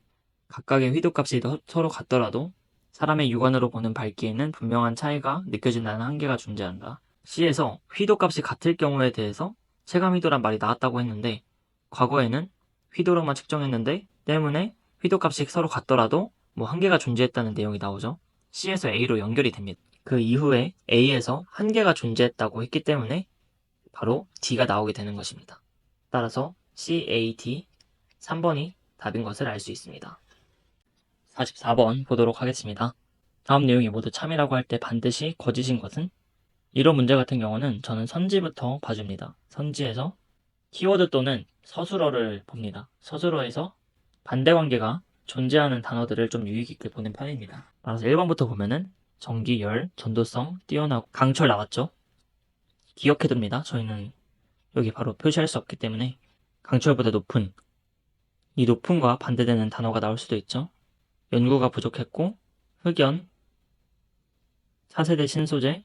각각의 휘도값이 서로 같더라도 사람의 육안으로 보는 밝기에는 분명한 차이가 느껴진다는 한계가 존재한다. C에서 휘도값이 같을 경우에 대해서 체감 휘도란 말이 나왔다고 했는데 과거에는 휘도로만 측정했는데 때문에 휘도값이 서로 같더라도 한계가 존재했다는 내용이 나오죠. C에서 A로 연결이 됩니다. 그 이후에 A에서 한계가 존재했다고 했기 때문에 바로 D가 나오게 되는 것입니다. 따라서 C, A, D 3번이 답인 것을 알 수 있습니다. 44번 보도록 하겠습니다. 다음 내용이 모두 참이라고 할 때 반드시 거짓인 것은? 이런 문제 같은 경우는 저는 선지부터 봐줍니다. 선지에서 키워드 또는 서술어를 봅니다. 서술어에서 반대관계가 존재하는 단어들을 좀 유의 깊게 보는 편입니다. 따라서 1번부터 보면은 전기, 열, 전도성, 뛰어나고, 강철 나왔죠? 기억해둡니다. 저희는 여기 바로 표시할 수 없기 때문에 강철보다 높은, 이 높은과 반대되는 단어가 나올 수도 있죠. 연구가 부족했고, 흑연, 차세대 신소재,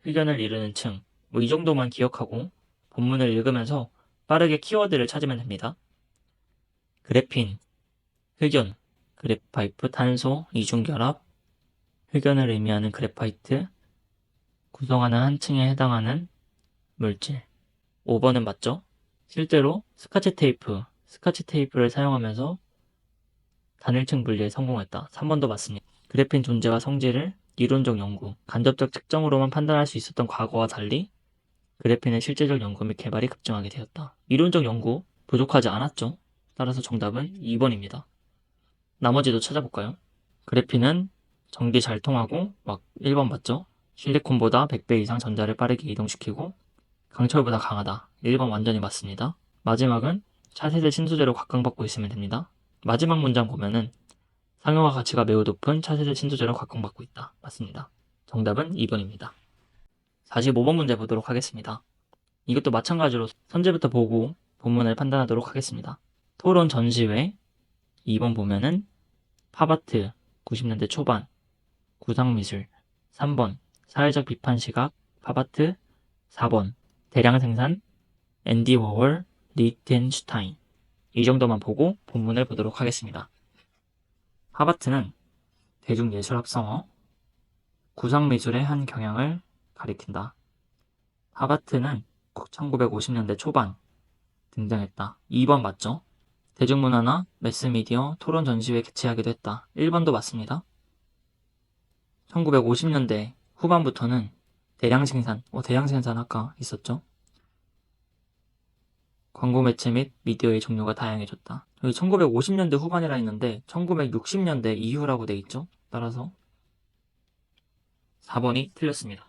흑연을 이루는 층, 이 정도만 기억하고 본문을 읽으면서 빠르게 키워드를 찾으면 됩니다. 그래핀, 흑연, 그래파이트, 탄소, 이중결합, 흑연을 의미하는 그래파이트, 구성하는 한 층에 해당하는 물질. 5번은 맞죠? 실제로 스카치 테이프를 사용하면서 단일층 분리에 성공했다. 3번도 맞습니다. 그래핀 존재와 성질을 이론적 연구, 간접적 측정으로만 판단할 수 있었던 과거와 달리 그래핀의 실제적 연구 및 개발이 급증하게 되었다. 이론적 연구 부족하지 않았죠? 따라서 정답은 2번입니다. 나머지도 찾아볼까요? 그래핀은 전기 잘 통하고 1번 맞죠? 실리콘보다 100배 이상 전자를 빠르게 이동시키고 강철보다 강하다. 1번 완전히 맞습니다. 마지막은 차세대 신소재로 각광받고 있으면 됩니다. 마지막 문장 보면은 상용화 가치가 매우 높은 차세대 신소재로 각광받고 있다. 맞습니다. 정답은 2번입니다. 45번 문제 보도록 하겠습니다. 이것도 마찬가지로 선제부터 보고 본문을 판단하도록 하겠습니다. 토론 전시회 2번 보면은 팝아트 90년대 초반 구상미술 3번 사회적 비판 시각 팝아트 4번 대량 생산 앤디 워홀 리텐슈타인 이 정도만 보고 본문을 보도록 하겠습니다. 팝아트는 대중예술 합성어 구상미술의 한 경향을 가리킨다. 팝아트는 1950년대 초반 등장했다. 2번 맞죠? 대중문화나 매스미디어 토론 전시회 개최하기도 했다. 1번도 맞습니다. 1950년대 후반부터는 대량 생산 아까 있었죠? 광고 매체 및 미디어의 종류가 다양해졌다. 여기 1950년대 후반이라 했는데 1960년대 이후라고 돼 있죠? 따라서 4번이 틀렸습니다.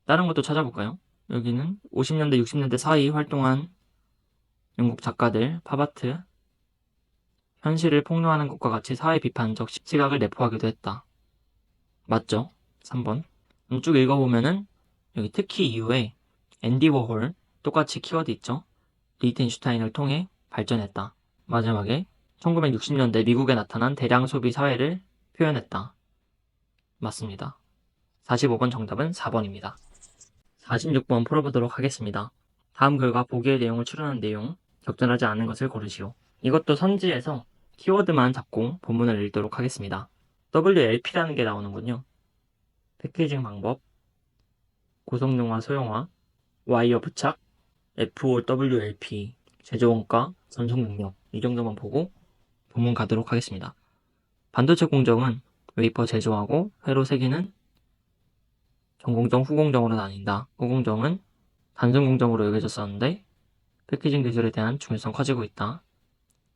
다른 것도 찾아볼까요? 여기는 50년대, 60년대 사이 활동한 영국 작가들, 팝아트, 현실을 폭로하는 것과 같이 사회 비판적 시각을 내포하기도 했다. 맞죠? 3번. 쭉 읽어보면은 여기 특히 이후에 앤디 워홀 똑같이 키워드 있죠? 리텐슈타인을 통해 발전했다. 마지막에 1960년대 미국에 나타난 대량 소비 사회를 표현했다. 맞습니다. 45번 정답은 4번입니다. 46번 풀어보도록 하겠습니다. 다음 글과 보기의 내용을 추론한 내용, 적절하지 않은 것을 고르시오. 이것도 선지에서 키워드만 잡고 본문을 읽도록 하겠습니다. WLP라는 게 나오는군요. 패키징 방법, 고성능화 소형화, 와이어 부착, FOWLP, 제조 원가, 전송 능력 이 정도만 보고 본문 가도록 하겠습니다. 반도체 공정은 웨이퍼 제조하고 회로 세기는 전공정, 후공정으로 나뉜다. 후공정은 단순 공정으로 여겨졌었는데 패키징 기술에 대한 중요성 커지고 있다.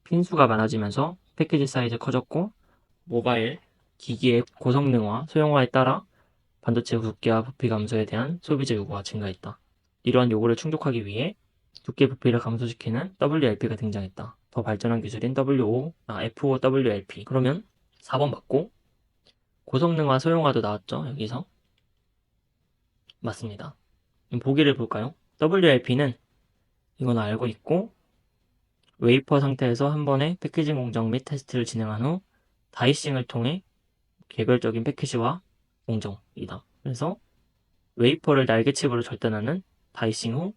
핀수가 많아지면서 패키지 사이즈 커졌고 모바일, 기기의 고성능화, 소형화에 따라 반도체 두께와 부피 감소에 대한 소비자 요구가 증가했다. 이러한 요구를 충족하기 위해 두께 부피를 감소시키는 WLP가 등장했다. 더 발전한 기술인 FOWLP. 그러면 4번 맞고 고성능화, 소형화도 나왔죠. 여기서. 맞습니다. 보기를 볼까요? WLP는 이건 알고 있고 웨이퍼 상태에서 한 번에 패키징 공정 및 테스트를 진행한 후 다이싱을 통해 개별적인 패키지와 공정이다. 그래서 웨이퍼를 날개칩으로 절단하는 다이싱 후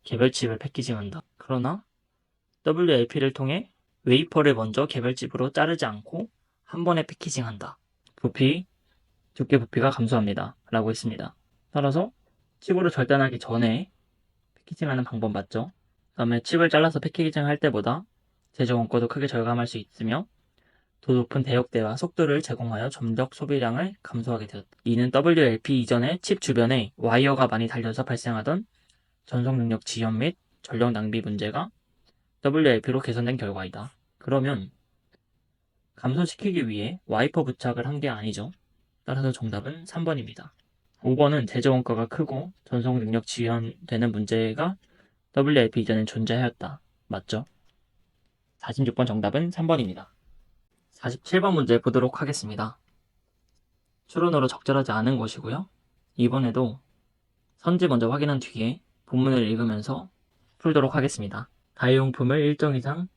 개별칩을 패키징한다. 그러나 WLP를 통해 웨이퍼를 먼저 개별칩으로 자르지 않고 한 번에 패키징한다. 두께 부피가 감소합니다. 라고 했습니다. 따라서 칩으로 절단하기 전에 패키징하는 방법 맞죠? 다음에 칩을 잘라서 패키징할 때보다 제조 원가도 크게 절감할 수 있으며 더 높은 대역대와 속도를 제공하여 전력 소비량을 감소하게 되었다. 이는 WLP 이전에 칩 주변에 와이어가 많이 달려서 발생하던 전송 능력 지연 및 전력 낭비 문제가 WLP로 개선된 결과이다. 그러면 감소시키기 위해 와이퍼 부착을 한 게 아니죠. 따라서 정답은 3번입니다. 5번은 제조 원가가 크고 전송 능력 지연되는 문제가 WLP 이전엔 존재하였다. 맞죠? 46번 정답은 3번입니다. 47번 문제 보도록 하겠습니다. 추론으로 적절하지 않은 것이고요. 이번에도 선지 먼저 확인한 뒤에 본문을 읽으면서 풀도록 하겠습니다. 다이용품을 일정 이상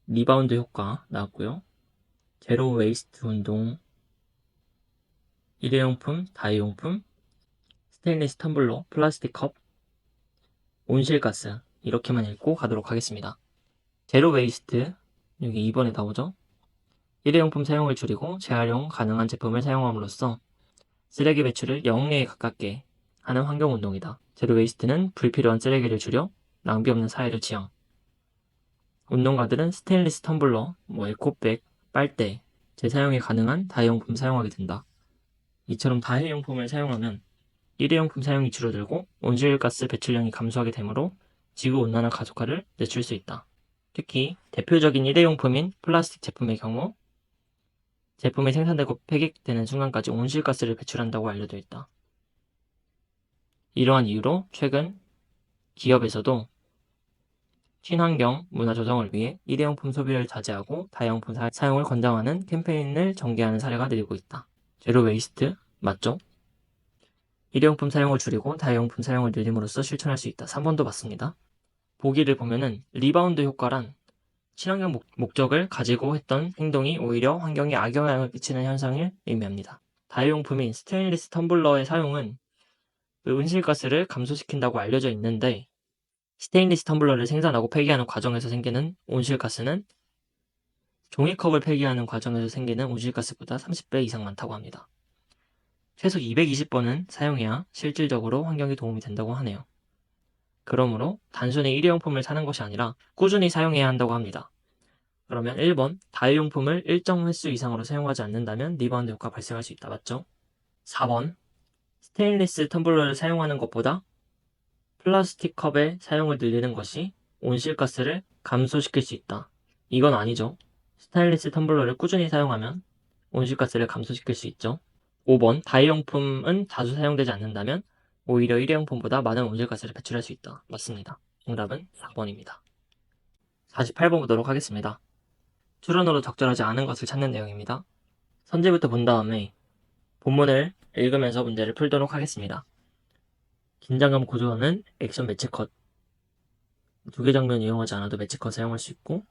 리바운드 효과 나왔고요. 제로 웨이스트 운동, 일회용품, 다이용품, 스테인리스 텀블러, 플라스틱 컵, 온실가스 이렇게만 읽고 가도록 하겠습니다. 제로 웨이스트 여기 2번에 나오죠. 일회용품 사용을 줄이고 재활용 가능한 제품을 사용함으로써 쓰레기 배출을 0에 가깝게 하는 환경운동이다. 제로 웨이스트는 불필요한 쓰레기를 줄여 낭비 없는 사회를 지향. 운동가들은 스테인리스 텀블러, 에코백, 빨대, 재사용이 가능한 다이용품 사용하게 된다. 이처럼 다회용품을 사용하면 일회용품 사용이 줄어들고 온실가스 배출량이 감소하게 되므로 지구온난화 가속화를 늦출 수 있다. 특히 대표적인 일회용품인 플라스틱 제품의 경우 제품이 생산되고 폐기되는 순간까지 온실가스를 배출한다고 알려져 있다. 이러한 이유로 최근 기업에서도 친환경 문화 조성을 위해 일회용품 소비를 자제하고 다회용품 사용을 권장하는 캠페인을 전개하는 사례가 늘고 있다. 제로 웨이스트 맞죠? 일회용품 사용을 줄이고 다회용품 사용을 늘림으로써 실천할 수 있다. 3번도 맞습니다. 보기를 보면은 리바운드 효과란 친환경 목적을 가지고 했던 행동이 오히려 환경에 악영향을 끼치는 현상을 의미합니다. 다이용품인 스테인리스 텀블러의 사용은 온실가스를 감소시킨다고 알려져 있는데 스테인리스 텀블러를 생산하고 폐기하는 과정에서 생기는 온실가스는 종이컵을 폐기하는 과정에서 생기는 온실가스보다 30배 이상 많다고 합니다. 최소 220번은 사용해야 실질적으로 환경에 도움이 된다고 하네요. 그러므로 단순히 일회용품을 사는 것이 아니라 꾸준히 사용해야 한다고 합니다. 그러면 1번, 다회용품을 일정 횟수 이상으로 사용하지 않는다면 리바운드 효과가 발생할 수 있다. 맞죠? 4번, 스테인리스 텀블러를 사용하는 것보다 플라스틱 컵의 사용을 늘리는 것이 온실가스를 감소시킬 수 있다. 이건 아니죠. 스테인리스 텀블러를 꾸준히 사용하면 온실가스를 감소시킬 수 있죠. 5번, 다회용품은 자주 사용되지 않는다면 오히려 일회용품보다 많은 온실가스를 배출할 수 있다. 맞습니다. 정답은 4번입니다. 48번 보도록 하겠습니다. 추론으로 적절하지 않은 것을 찾는 내용입니다. 선지부터 본 다음에 본문을 읽으면서 문제를 풀도록 하겠습니다. 긴장감 고조하는 액션 매치컷. 두 개 장면 이용하지 않아도 매치컷 사용할 수 있고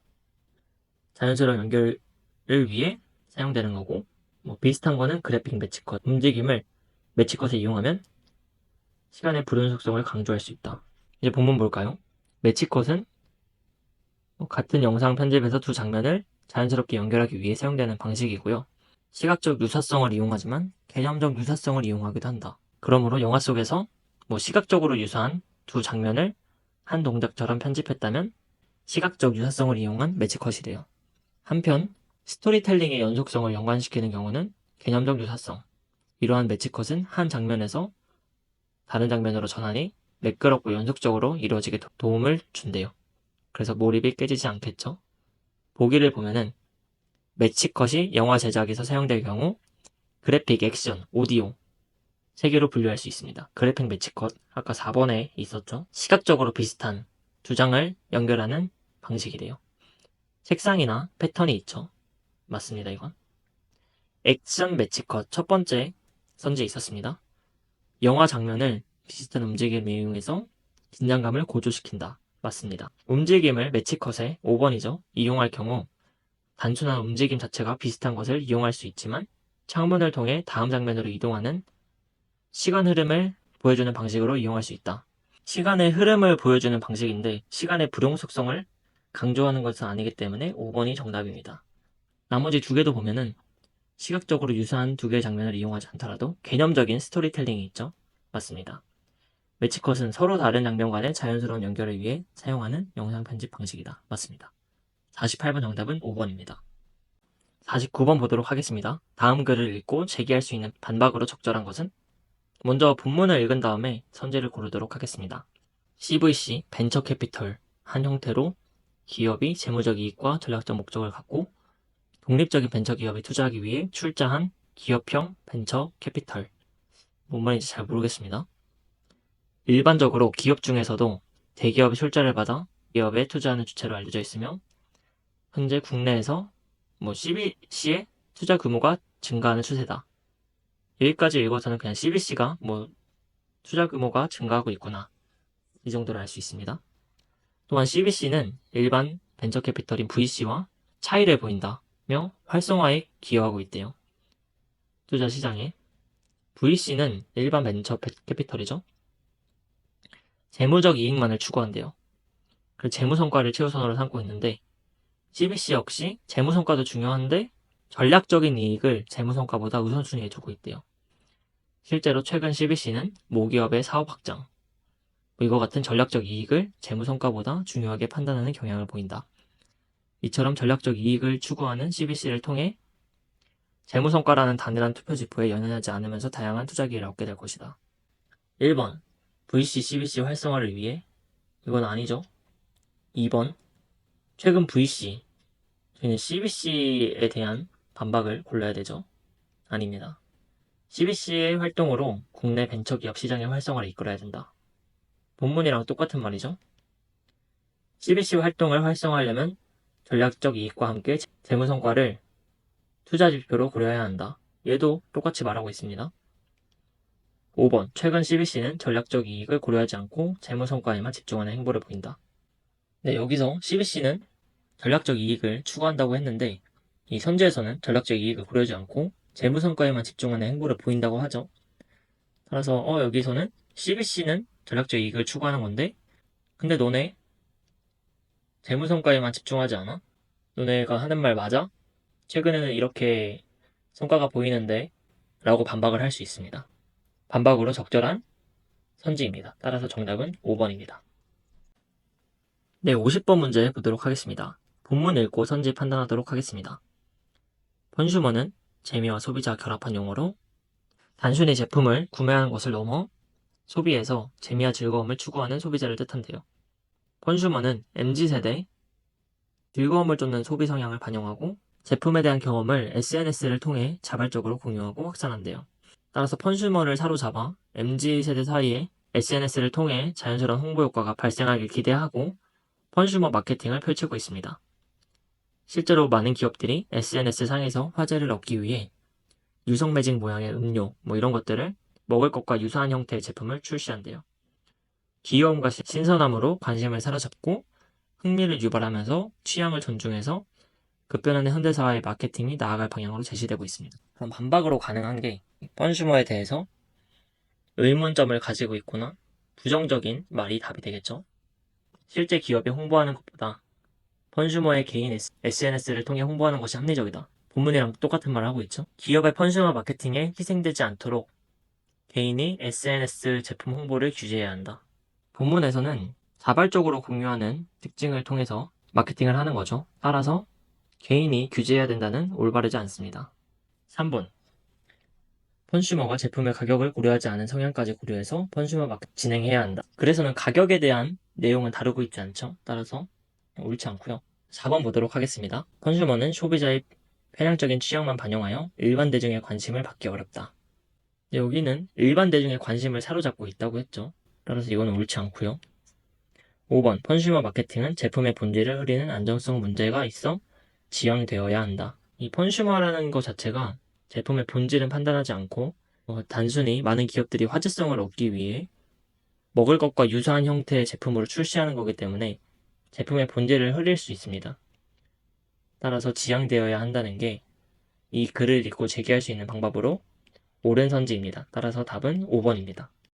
자연스러운 연결을 위해 사용되는 거고 비슷한 거는 그래픽 매치컷. 움직임을 매치컷에 이용하면 시간의 불연속성을 강조할 수 있다. 이제 본문 볼까요? 매치컷은 같은 영상 편집에서 두 장면을 자연스럽게 연결하기 위해 사용되는 방식이고요. 시각적 유사성을 이용하지만 개념적 유사성을 이용하기도 한다. 그러므로 영화 속에서 시각적으로 유사한 두 장면을 한 동작처럼 편집했다면 시각적 유사성을 이용한 매치컷이래요. 한편 스토리텔링의 연속성을 연관시키는 경우는 개념적 유사성. 이러한 매치컷은 한 장면에서 다른 장면으로 전환이 매끄럽고 연속적으로 이루어지게 도움을 준대요. 그래서 몰입이 깨지지 않겠죠. 보기를 보면은 매치컷이 영화 제작에서 사용될 경우 그래픽, 액션, 오디오 3개로 분류할 수 있습니다. 그래픽 매치컷 아까 4번에 있었죠. 시각적으로 비슷한 두 장을 연결하는 방식이래요. 색상이나 패턴이 있죠. 맞습니다. 이건 액션 매치컷 첫 번째 선지에 있었습니다. 영화 장면을 비슷한 움직임을 이용해서 긴장감을 고조시킨다. 맞습니다. 움직임을 매치컷에 5번이죠. 이용할 경우 단순한 움직임 자체가 비슷한 것을 이용할 수 있지만 창문을 통해 다음 장면으로 이동하는 시간 흐름을 보여주는 방식으로 이용할 수 있다. 시간의 흐름을 보여주는 방식인데 시간의 불용속성을 강조하는 것은 아니기 때문에 5번이 정답입니다. 나머지 두 개도 보면은 시각적으로 유사한 두 개의 장면을 이용하지 않더라도 개념적인 스토리텔링이 있죠. 맞습니다. 매치컷은 서로 다른 장면 간의 자연스러운 연결을 위해 사용하는 영상 편집 방식이다. 맞습니다. 48번 정답은 5번입니다. 49번 보도록 하겠습니다. 다음 글을 읽고 제기할 수 있는 반박으로 적절한 것은? 먼저 본문을 읽은 다음에 선지를 고르도록 하겠습니다. CVC, 벤처 캐피털 한 형태로 기업이 재무적 이익과 전략적 목적을 갖고 독립적인 벤처 기업에 투자하기 위해 출자한 기업형 벤처 캐피털. 뭔 말인지 잘 모르겠습니다. 일반적으로 기업 중에서도 대기업이 출자를 받아 기업에 투자하는 주체로 알려져 있으며 현재 국내에서 CVC의 투자 규모가 증가하는 추세다. 여기까지 읽어서는 그냥 CVC가 투자 규모가 증가하고 있구나. 이 정도로 알 수 있습니다. 또한 CVC는 일반 벤처 캐피털인 VC와 차이를 보인다며 활성화에 기여하고 있대요. 투자 시장에. VC는 일반 벤처 캐피털이죠. 재무적 이익만을 추구한대요. 그 재무 성과를 최우선으로 삼고 있는데 CVC 역시 재무 성과도 중요한데 전략적인 이익을 재무 성과보다 우선순위에 두고 있대요. 실제로 최근 CVC는 모기업의 사업 확장, 이와 같은 전략적 이익을 재무 성과보다 중요하게 판단하는 경향을 보인다. 이처럼 전략적 이익을 추구하는 CVC를 통해 재무 성과라는 단일한 투표 지표에 연연하지 않으면서 다양한 투자 기회를 얻게 될 것이다. 1번 VC, CVC 활성화를 위해. 이건 아니죠. 2번 최근 VC, 저희는 CVC에 대한 반박을 골라야 되죠. 아닙니다. CVC의 활동으로 국내 벤처기업 시장의 활성화를 이끌어야 된다. 본문이랑 똑같은 말이죠. CVC 활동을 활성화하려면 전략적 이익과 함께 재무 성과를 투자 지표로 고려해야 한다. 얘도 똑같이 말하고 있습니다. 5번 최근 CVC는 전략적 이익을 고려하지 않고 재무 성과에만 집중하는 행보를 보인다. 네, 여기서 CVC는 전략적 이익을 추구한다고 했는데 이 선지에서는 전략적 이익을 고려하지 않고 재무 성과에만 집중하는 행보를 보인다고 하죠. 따라서 여기서는 CVC는 전략적 이익을 추구하는 건데 근데 너네 재무 성과에만 집중하지 않아? 너네가 하는 말 맞아? 최근에는 이렇게 성과가 보이는데 라고 반박을 할 수 있습니다. 반박으로 적절한 선지입니다. 따라서 정답은 5번입니다. 네, 50번 문제 보도록 하겠습니다. 본문 읽고 선지 판단하도록 하겠습니다. 컨슈머는 재미와 소비자 결합한 용어로 단순히 제품을 구매하는 것을 넘어 소비에서 재미와 즐거움을 추구하는 소비자를 뜻한대요. 컨슈머는 MZ세대 즐거움을 쫓는 소비 성향을 반영하고 제품에 대한 경험을 SNS를 통해 자발적으로 공유하고 확산한대요. 따라서 컨슈머를 사로잡아 MZ세대 사이에 SNS를 통해 자연스러운 홍보 효과가 발생하길 기대하고 컨슈머 마케팅을 펼치고 있습니다. 실제로 많은 기업들이 SNS 상에서 화제를 얻기 위해 유성 매직 모양의 음료 이런 것들을 먹을 것과 유사한 형태의 제품을 출시한대요. 귀여움과 신선함으로 관심을 사로잡고 흥미를 유발하면서 취향을 존중해서 급변하는 현대사회의 마케팅이 나아갈 방향으로 제시되고 있습니다. 그럼 반박으로 가능한 게 컨슈머에 대해서 의문점을 가지고 있거나 부정적인 말이 답이 되겠죠. 실제 기업이 홍보하는 것보다 컨슈머의 개인 SNS를 통해 홍보하는 것이 합리적이다. 본문이랑 똑같은 말을 하고 있죠. 기업의 컨슈머 마케팅에 희생되지 않도록 개인이 SNS 제품 홍보를 규제해야 한다. 본문에서는 자발적으로 공유하는 특징을 통해서 마케팅을 하는 거죠. 따라서 개인이 규제해야 된다는 올바르지 않습니다. 3번 컨슈머가 제품의 가격을 고려하지 않은 성향까지 고려해서 컨슈머 마케팅 진행해야 한다. 그래서는 가격에 대한 내용은 다루고 있지 않죠. 따라서 옳지 않고요. 4번 보도록 하겠습니다. 컨슈머는 소비자의 편향적인 취향만 반영하여 일반 대중의 관심을 받기 어렵다. 여기는 일반 대중의 관심을 사로잡고 있다고 했죠. 따라서 이거는 옳지 않고요. 5번 컨슈머 마케팅은 제품의 본질을 흐리는 안정성 문제가 있어 지양되어야 한다. 이 컨슈머라는 것 자체가 제품의 본질은 판단하지 않고 단순히 많은 기업들이 화제성을 얻기 위해 먹을 것과 유사한 형태의 제품으로 출시하는 거기 때문에 제품의 본질을 흐릴 수 있습니다. 따라서 지양되어야 한다는 게 이 글을 읽고 제기할 수 있는 방법으로 옳은 선지입니다. 따라서 답은 5번입니다.